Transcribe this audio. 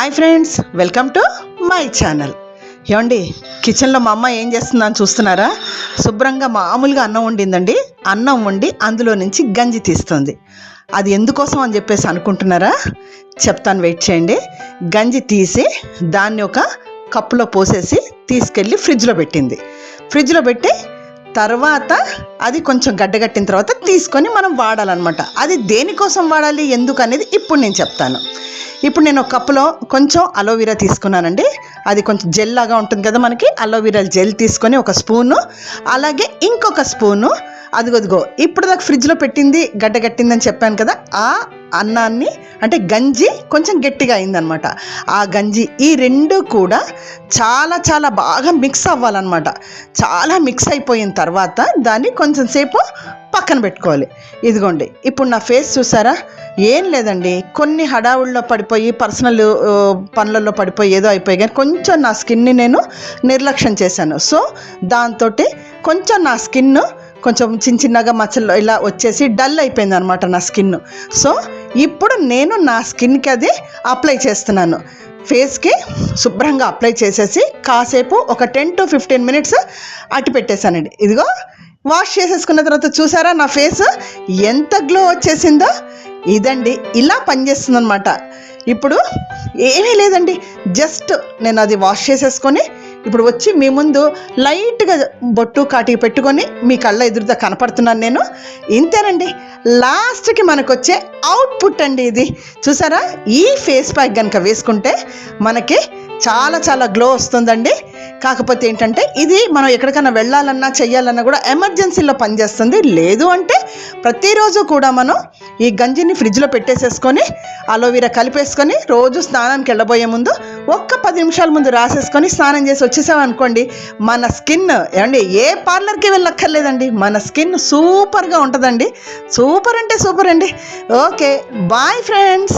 Hi friends, welcome to my channel. ఏమండి, కిచెన్లో మా అమ్మ ఏం చేస్తుందని చూస్తున్నారా? శుభ్రంగా మామూలుగా అన్నం వండిందండి. అన్నం వండి అందులో నుంచి గంజి తీస్తుంది. అది ఎందుకోసం అని చెప్పేసి అనుకుంటున్నారా? చెప్తాను, వెయిట్ చేయండి. గంజి తీసి దాన్ని ఒక కప్పులో పోసేసి తీసుకెళ్ళి ఫ్రిడ్జ్లో పెట్టింది. ఫ్రిడ్జ్లో పెట్టి తర్వాత అది కొంచెం గడ్డగట్టిన తర్వాత తీసుకొని మనం వాడాలన్నమాట. అది దేనికోసం వాడాలి, ఎందుకు అనేది ఇప్పుడు నేను చెప్తాను. ఇప్పుడు నేను ఒక కప్పులో కొంచెం అలోవెరా తీసుకున్నానండి. అది కొంచెం జెల్ లాగా ఉంటుంది కదా మనకి. అలోవెరా జెల్ తీసుకొని ఒక స్పూను, అలాగే ఇంకొక స్పూను అదిగొదిగో ఇప్పుడు దాకా ఫ్రిడ్జ్లో పెట్టింది గడ్డగట్టిందని చెప్పాను కదా, ఆ అన్నాన్ని అంటే గంజి కొంచెం గట్టిగా అయిందనమాట. ఆ గంజి ఈ రెండు కూడా చాలా చాలా బాగా మిక్స్ అవ్వాలన్నమాట. చాలా మిక్స్ అయిపోయిన తర్వాత దాన్ని కొంచెం సేపు పక్కన పెట్టుకోవాలి. ఇదిగోండి, ఇప్పుడు నా ఫేస్ చూసారా? ఏం లేదండి, కొన్ని హడావుల్లో పడిపోయి పర్సనల్ పనులలో పడిపోయి ఏదో అయిపోయి కానీ కొంచెం నా స్కిన్ని నేను నిర్లక్ష్యం చేశాను. సో దాంతో కొంచెం నా స్కిన్ కొంచెం చిన్నగా మచ్చల్లో ఇలా వచ్చేసి డల్ అయిపోయింది అనమాట నా స్కిన్. సో ఇప్పుడు నేను నా స్కిన్కి అది అప్లై చేస్తున్నాను. ఫేస్కి శుభ్రంగా అప్లై చేసేసి కాసేపు ఒక 10 to 15 minutes అట్టి పెట్టేశానండి. ఇదిగో వాష్ చేసేసుకున్న తర్వాత చూసారా నా ఫేస్ ఎంత గ్లో వచ్చేసిందో? ఇదండి, ఇలా పనిచేస్తుంది అనమాట. ఇప్పుడు ఏమీ లేదండి, జస్ట్ నేను అది వాష్ చేసేసుకొని ఇప్పుడు వచ్చి మీ ముందు లైట్గా బొట్టు కాటికి పెట్టుకొని మీ కళ్ళ ఎదురుగా కనపడుతున్నాను నేను. ఇంతేనండి, లాస్ట్కి మనకు వచ్చే అవుట్పుట్ అండి ఇది. చూసారా? ఈ ఫేస్ ప్యాక్ కనుక వేసుకుంటే మనకి చాలా చాలా గ్లో వస్తుందండి. కాకపోతే ఏంటంటే ఇది మనం ఎక్కడికైనా వెళ్ళాలన్నా చెయ్యాలన్నా కూడా ఎమర్జెన్సీలో పనిచేస్తుంది. లేదు అంటే ప్రతిరోజు కూడా మనం ఈ గంజిని ఫ్రిడ్జ్లో పెట్టేసేసుకొని అలోవెరా కలిపేసుకొని రోజు స్నానానికి వెళ్ళబోయే ముందు ఒక్క 10 నిమిషాల ముందు రాసేసుకొని స్నానం చేసి వచ్చేసామనుకోండి, మన స్కిన్ ఏమండి ఏ పార్లర్కి వెళ్ళక్కర్లేదండి, మన స్కిన్ సూపర్గా ఉంటుందండి. సూపర్ అంటే సూపర్ అండి. Okay, bye friends.